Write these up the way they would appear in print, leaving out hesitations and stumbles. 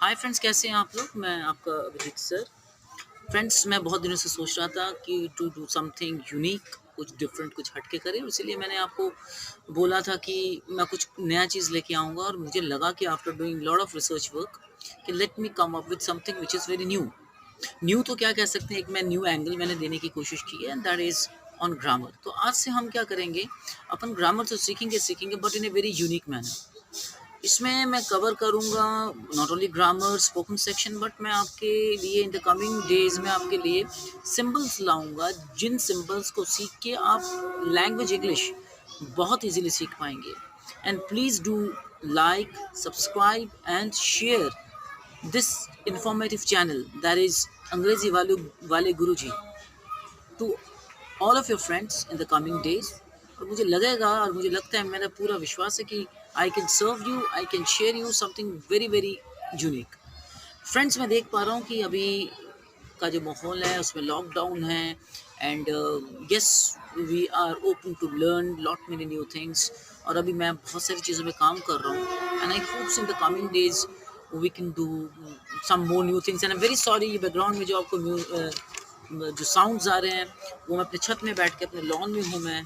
Hi friends, कैसे हैं आप लोग? मैं आपका अभिजीत सर। फ्रेंड्स, मैं बहुत दिनों से सोच रहा था कि टू डू समथिंग यूनिक, कुछ डिफरेंट, कुछ हट के करें। इसीलिए मैंने आपको बोला था कि मैं कुछ नया चीज़ लेके आऊँगा, और मुझे लगा कि after doing lot of research work कि let me come up with something which is very new. New तो क्या कह सकते हैं, एक मैं न्यू एंगल मैंने देने की कोशिश की है, and that is on grammar. तो आज से हम क्या करेंगे, अपन ग्रामर तो सीखेंगे but in a very unique manner. इसमें मैं कवर करूँगा not only grammar spoken section, but मैं आपके लिए इन द कमिंग डेज़ में आपके लिए सिंबल्स लाऊँगा, जिन सिंबल्स को सीख के आप लैंग्वेज इंग्लिश बहुत ईज़िली सीख पाएँगे। And please do like, subscribe and share this informative channel, that is Angrezi Wale Guruji, to all of your friends in the coming days. और मुझे लगेगा, और मुझे लगता है, मेरा पूरा विश्वास है कि I can serve you, I can share you something very very unique. Friends, मैं देख पा रहा हूँ कि अभी का जो माहौल है उसमें लॉकडाउन है, and yes, we are open to learn lot many new things. और अभी मैं बहुत सारी चीज़ों में काम कर रहा हूँ, and I hopes in the coming days we can do some more new things. And I am very sorry, ये बैकग्राउंड में जो आपको जो साउंड्स आ रहे हैं, वो मैं अपने छत में बैठ के, अपने लॉन में हूँ मैं।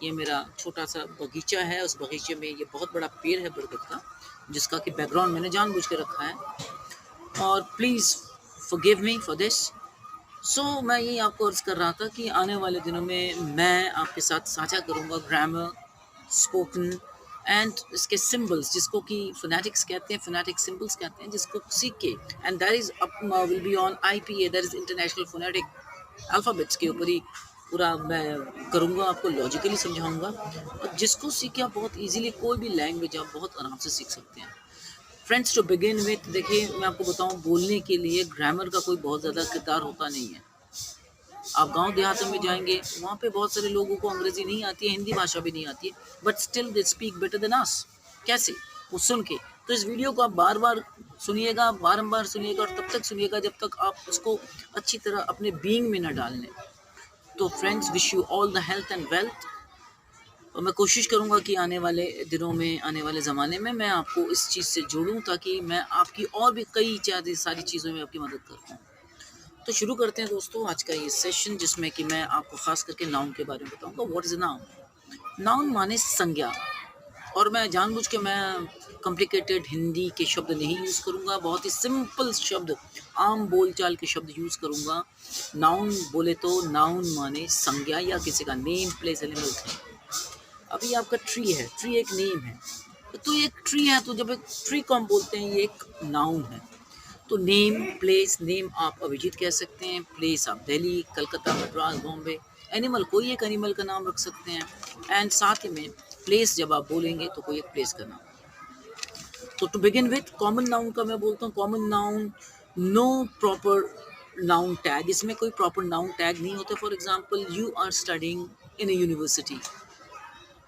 ये मेरा छोटा सा बगीचा है, उस बगीचे में ये बहुत बड़ा पेड़ है बरगद का, जिसका कि बैकग्राउंड मैंने जानबूझ के रखा है, और please forgive me for this. So मैं यही आपको अर्ज़ कर रहा था कि आने वाले दिनों में मैं आपके साथ साझा करूँगा ग्रामर, स्पोकन एंड इसके सिंबल्स, जिसको कि फोनेटिक्स कहते हैं, फोनेटिक सिंबल्स कहते हैं, जिसको सीख के, and that is will be on IPA, that is international phonetic alphabets के ऊपर ही पूरा मैं करूँगा, आपको लॉजिकली समझाऊँगा, और जिसको सीख के आप बहुत ईज़िली कोई भी लैंग्वेज आप बहुत आराम से सीख सकते हैं। फ्रेंड्स, टू बिगिन विथ, देखिए मैं आपको बताऊँ, बोलने के लिए ग्रामर का कोई बहुत ज़्यादा किरदार होता नहीं है। आप गाँव देहातों में जाएँगे, वहाँ पे बहुत सारे लोगों को अंग्रेज़ी नहीं आती है, हिंदी भाषा भी नहीं आती है, but still they speak better than us. कैसे? वो सुन के। तो इस वीडियो को आप बार-बार सुनिएगा, बारंबार सुनिएगा, और तब तक सुनिएगा जब तक आप उसको अच्छी तरह अपने बीइंग में ना डाल लें। तो friends, wish you all the health and wealth, और मैं कोशिश करूँगा कि आने वाले दिनों में, आने वाले ज़माने में, मैं आपको इस चीज़ से जोड़ूँ, ताकि मैं आपकी और भी कई सारी चीज़ों में आपकी मदद कर पाऊँ। तो शुरू करते हैं दोस्तों आज का ये सेशन, जिसमें कि मैं आपको ख़ास करके नाउन के बारे में बताऊँगा। What is a noun? Noun माने संज्ञा। और मैं जानबूझ के मैं कॉम्प्लिकेटेड हिंदी के शब्द नहीं यूज़ करूँगा, बहुत ही सिंपल शब्द, आम बोलचाल के शब्द यूज़ करूँगा। नाउन बोले तो नाउन माने संज्ञा, या किसी का नेम, प्लेस, एनिमल है। अभी आपका ट्री है, ट्री एक नेम है, तो ये एक ट्री है, तो जब एक ट्री को हम बोलते हैं, ये एक नाउन है। तो नेम, प्लेस, नेम आप अभिजीत कह सकते हैं, प्लेस आप दिल्ली, कलकत्ता, मद्रास, बॉम्बे। एनिमल, कोई एक एनिमल का नाम रख सकते हैं, एंड साथ ही में प्लेस जब आप बोलेंगे तो कोई एक प्लेस का नाम। तो to begin with, common noun का मैं बोलता हूँ। Common noun, no proper noun tag, इसमें कोई प्रॉपर नाउन टैग नहीं होता। For example, you are studying in a university,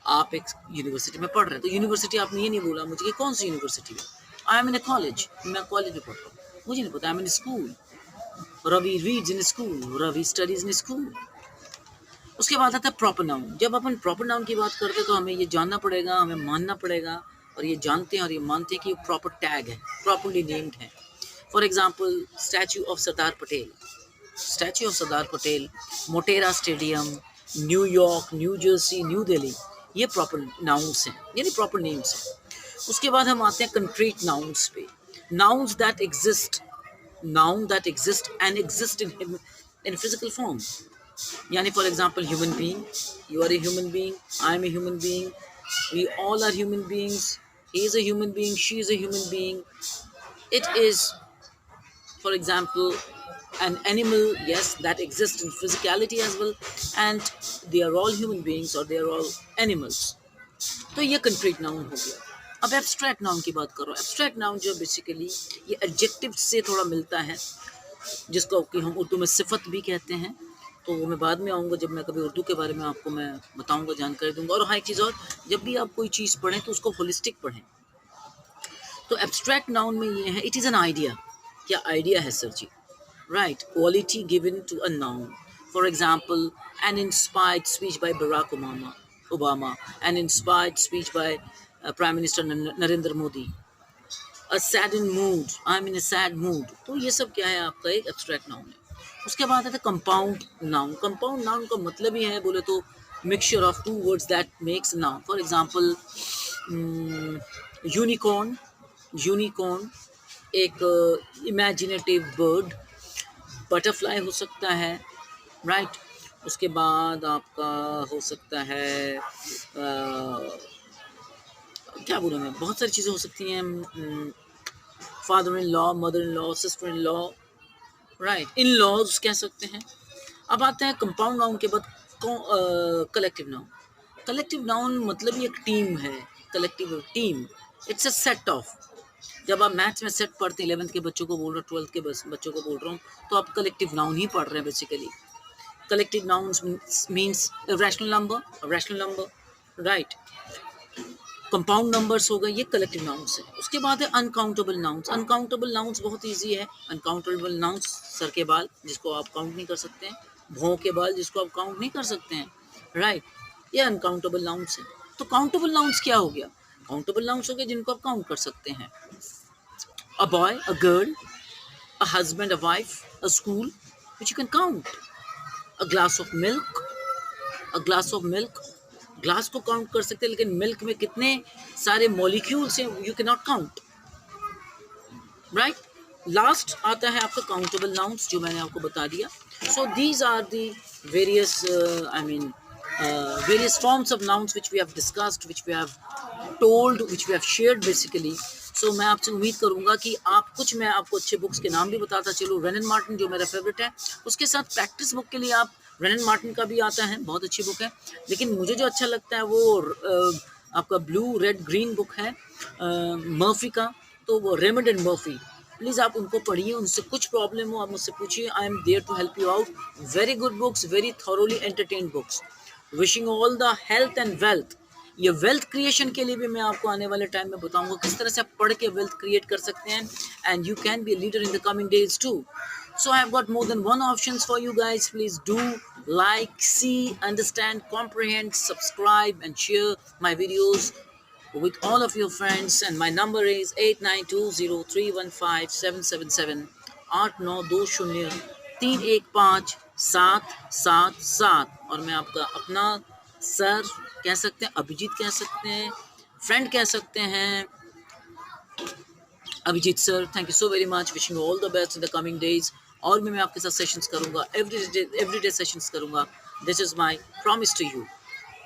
आप एक यूनिवर्सिटी में पढ़ रहे हैं, तो यूनिवर्सिटी आपने ये नहीं बोला मुझे कि कौन सी यूनिवर्सिटी है। I am in a college, मैं कॉलेज में पढ़ता हूँ, मुझे नहीं पता। I am in school, Ravi reads in school, Ravi studies in school. उसके बाद आता है प्रॉपर नाउन। जब अपन प्रॉपर नाउन की बात करते हैं, तो हमें ये जानना पड़ेगा, हमें मानना पड़ेगा, और ये जानते हैं और ये मानते हैं कि ये प्रॉपर टैग है, प्रॉपरली नेम्ड है। For example, statue of Sardar Patel, statue of Sardar Patel, Motera stadium, New York, new Jersey, new Delhi, ये प्रॉपर नाउन्स हैं, यानी प्रॉपर नेम्स हैं। उसके बाद हम आते हैं कंक्रीट नाउन्स पे। Nouns that exist, noun that exist and exist in physical form, यानी for example, human being, you are a human being, I am a human being, we all are human beings, he is a human being, she is a human being. It is, for example, an animal, yes, that exists in physicality as well, and they are all human beings, or they are all animals. तो ये concrete noun हो गया। अब abstract noun की बात करो। Abstract noun जो basically ये एडजेक्टिव से थोड़ा मिलता है, जिसको कि हम उर्दू में सिफत भी कहते हैं। तो वो मैं बाद में आऊँगा, जब मैं कभी उर्दू के बारे में आपको मैं बताऊँगा, जानकारी दूँगा। और हाँ, एक चीज़ और, जब भी आप कोई चीज़ पढ़ें तो उसको होलिस्टिक पढ़ें। तो एब्स्ट्रैक्ट नाउन में ये है, इट इज़ एन आइडिया। क्या आइडिया है सर जी? Right, quality given to a noun. For example, an inspired speech by Barack Obama, an inspired speech by prime minister Narendra Modi, a sadden mood, I am in a sad mood, तो ये सब क्या है आपका एक abstract noun है। उसके बाद आता है कंपाउंड नाउन। कंपाउंड नाउन का मतलब ही है बोले तो mixture of two words that makes noun. For example unicorn, unicorn एक इमेजिनेटिव बर्ड, बटरफ्लाई हो सकता है, राइट। उसके बाद आपका हो सकता है क्या बोलूँ मैं, बहुत सारी चीज़ें हो सकती हैं, father in law, mother in law, sister in law, right, in laws कह सकते हैं। अब आते हैं कंपाउंड नाउन के बाद कलेक्टिव नाउन। कलेक्टिव नाउन मतलब ये एक टीम है, collective team, it's a set of. जब आप मैथ्स में सेट पढ़ते हैं, 11th के बच्चों को बोल रहा हूँ, 12th के बच्चों को बोल रहा हूँ, तो आप कलेक्टिव नाउन ही पढ़ रहे हैं basically. Collective nouns means rational number, rational number, right. Compound numbers हो गए, ये कलेक्टिव नाउन्स है। उसके बाद है अनकाउंटेबल नाउन्स। अनकाउंटेबल नाउन्स बहुत इजी है। अनकाउंटेबल नाउन्स, सर के बाल जिसको आप काउंट नहीं कर सकते हैं, भौं के बाल जिसको आप काउंट नहीं कर सकते हैं, राइट, ये अनकाउंटेबल नाउन्स है। तो काउंटेबल नाउन्स क्या हो गया? काउंटेबल नाउन्स हो गए जिनको आप काउंट कर सकते हैं। A boy, a girl, a husband, a wife, a school, which you can count. A glass of milk, a glass of milk, glass को काउंट कर सकते हैं, लेकिन मिल्क में कितने सारे मॉलिक्यूल्स हैं you can not count, right. Last आता है आपका काउंटेबल नाउन्स, जो मैंने आपको बता दिया। So these are the various I mean various forms of nouns which we have discussed, which we have told, which we have shared basically. So मैं आपसे उम्मीद करूंगा कि आप कुछ, मैं आपको अच्छे बुक्स के नाम भी बताता चलूँ। रेन एंड मार्टिन जो मेरा फेवरेट है, उसके साथ प्रैक्टिस बुक के लिए आप रेन एंड मार्टिन का भी आता है, बहुत अच्छी बुक है। लेकिन मुझे जो अच्छा लगता है वो आपका ब्लू रेड ग्रीन बुक है मर्फी का, तो वो रेमंड एंड मर्फी, प्लीज़ आप उनको पढ़िए। उनसे कुछ प्रॉब्लम हो आप मुझसे पूछिए, I am there to help you out. Very good books, very thoroughly entertained books. Wishing all the health and wealth. ये वेल्थ क्रिएशन के लिए भी मैं आपको आने वाले टाइम में बताऊंगा किस तरह से आप पढ़ के वेल्थ क्रिएट कर सकते हैं, and you can be a leader in the coming days too. So I have got more than one options for you guys. Please do like, see, understand, comprehend, subscribe and share my videos with all of your friends. And my number is 8920315777, 8920315777। और मैं आपका अपना sir कह सकते हैं, अभिजीत कह सकते हैं, फ्रेंड कह सकते हैं, Abhijit sir. Thank you so very much, wishing all the best in the coming days. और भी मैं आपके साथ सेशंस करूंगा, एवरी डे सेशंस करूंगा। This is my promise to you.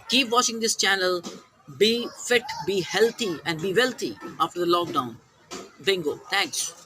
Keep watching this channel, be fit, be healthy and be wealthy after the lockdown. Bingo. Thanks.